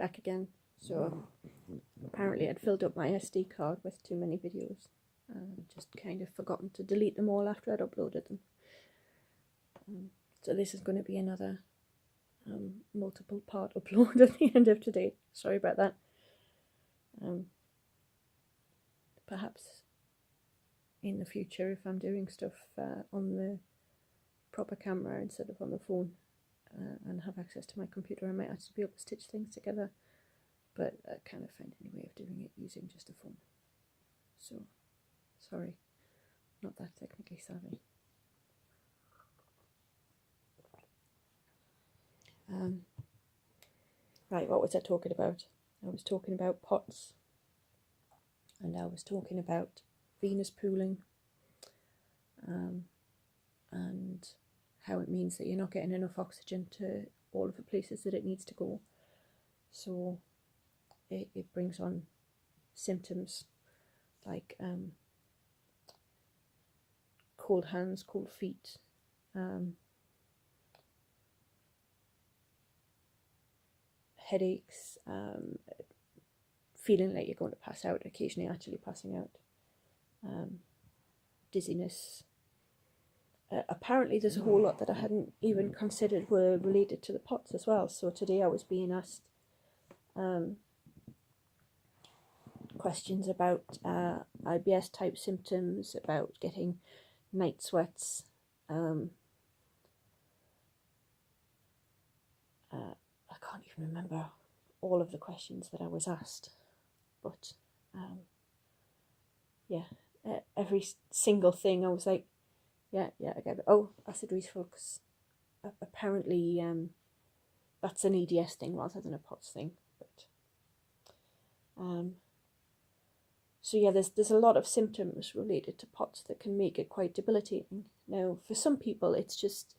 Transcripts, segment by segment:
back again. So apparently I'd filled up my SD card with too many videos. Just kind of forgotten to delete them all after I'd uploaded them. So this is going to be another multiple part upload at the end of today. Sorry about that. Perhaps in the future, if I'm doing stuff on the proper camera instead of on the phone and have access to my computer, I might actually be able to stitch things together. But I can't find any way of doing it using just a phone. So, sorry, not that technically savvy. Right, what was I talking about? I was talking about pots, and I was talking about Venus pooling, and how it means that you're not getting enough oxygen to all of the places that it needs to go. So it brings on symptoms like cold hands, cold feet, headaches, feeling like you're going to pass out, occasionally actually passing out, dizziness. Apparently there's a whole lot that I hadn't even considered were related to the POTS as well. So today I was being asked questions about IBS type symptoms, about getting night sweats. I can't even remember all of the questions that I was asked, but yeah, every single thing I was like, yeah, I get it. Oh, acid reflux. Apparently, that's an EDS thing rather than a POTS thing. But so yeah, there's a lot of symptoms related to POTS that can make it quite debilitating. Now, for some people, it's just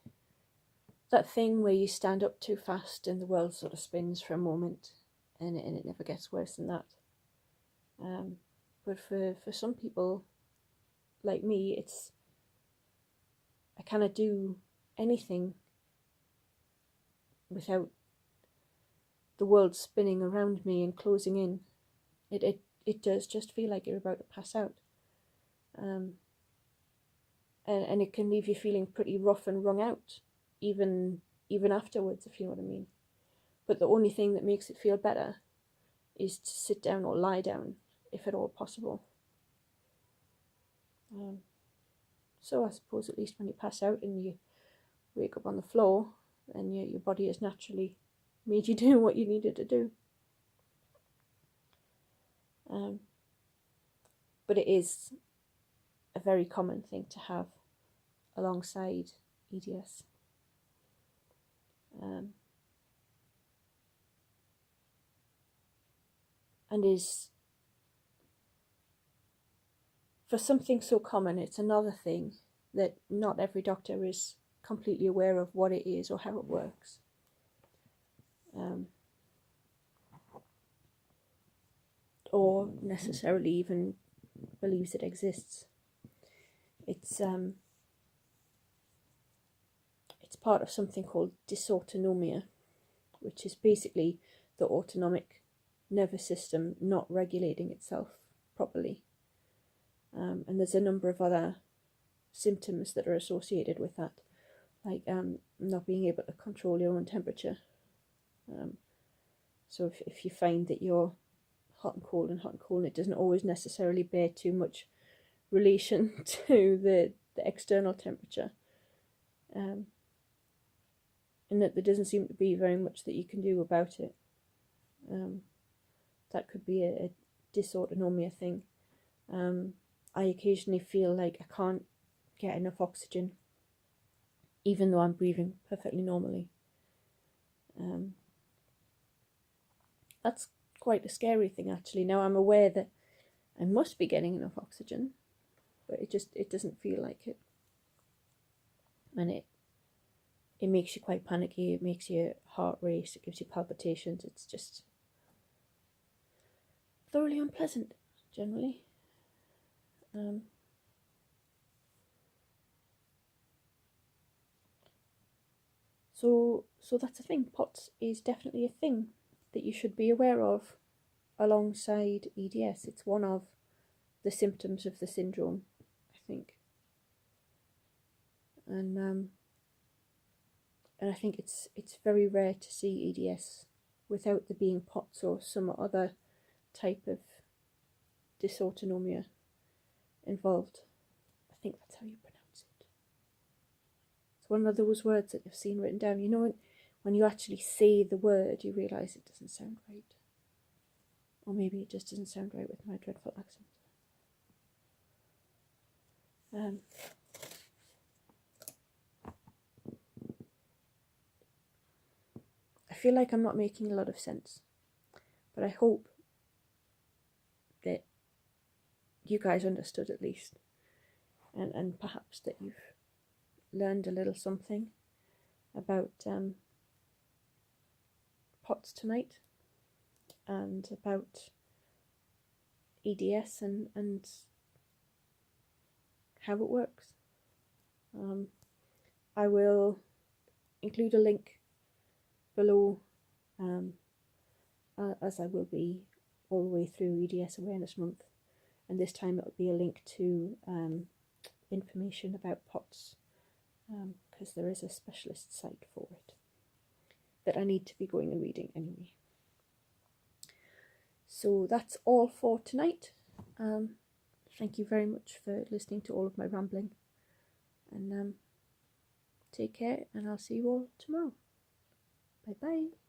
that thing where you stand up too fast and the world sort of spins for a moment, and it never gets worse than that. But for some people, like me, I cannot do anything without the world spinning around me and closing in. It does just feel like you're about to pass out. And it can leave you feeling pretty rough and wrung out, even afterwards, if you know what I mean. But the only thing that makes it feel better is to sit down or lie down, if at all possible. So I suppose at least when you pass out and you wake up on the floor, then your body has naturally made you do what you needed to do. But it is a very common thing to have alongside EDS. And is, for something so common, it's another thing that not every doctor is completely aware of what it is or how it works. Or necessarily even believes it exists. It's part of something called dysautonomia, which is basically the autonomic nervous system not regulating itself properly. And there's a number of other symptoms that are associated with that, like not being able to control your own temperature. So if you find that you're hot and cold, and it doesn't always necessarily bear too much relation to the external temperature, and that there doesn't seem to be very much that you can do about it. That could be a dysautonomia thing. I occasionally feel like I can't get enough oxygen, even though I'm breathing perfectly normally. That's quite a scary thing, actually. Now I'm aware that I must be getting enough oxygen, but it doesn't feel like it. And it makes you quite panicky, it makes your heart race, it gives you palpitations. It's just thoroughly unpleasant, generally. So that's a thing. POTS is definitely a thing. that you should be aware of alongside EDS. It's one of the symptoms of the syndrome, I think. And I think it's very rare to see EDS without there being POTS or some other type of dysautonomia involved. I think that's how you pronounce it. It's one of those words that you've seen written down. You know, when you actually say the word, you realise it doesn't sound right. Or maybe it just doesn't sound right with my dreadful accent. I feel like I'm not making a lot of sense, but I hope that you guys understood at least, and perhaps that you've learned a little something about POTS tonight, and about EDS and how it works. I will include a link below, as I will be all the way through EDS Awareness Month, and this time it will be a link to information about POTS, because there is a specialist site for it that I need to be going and reading anyway. So that's all for tonight. Thank you very much for listening to all of my rambling, and take care, and I'll see you all tomorrow. Bye bye.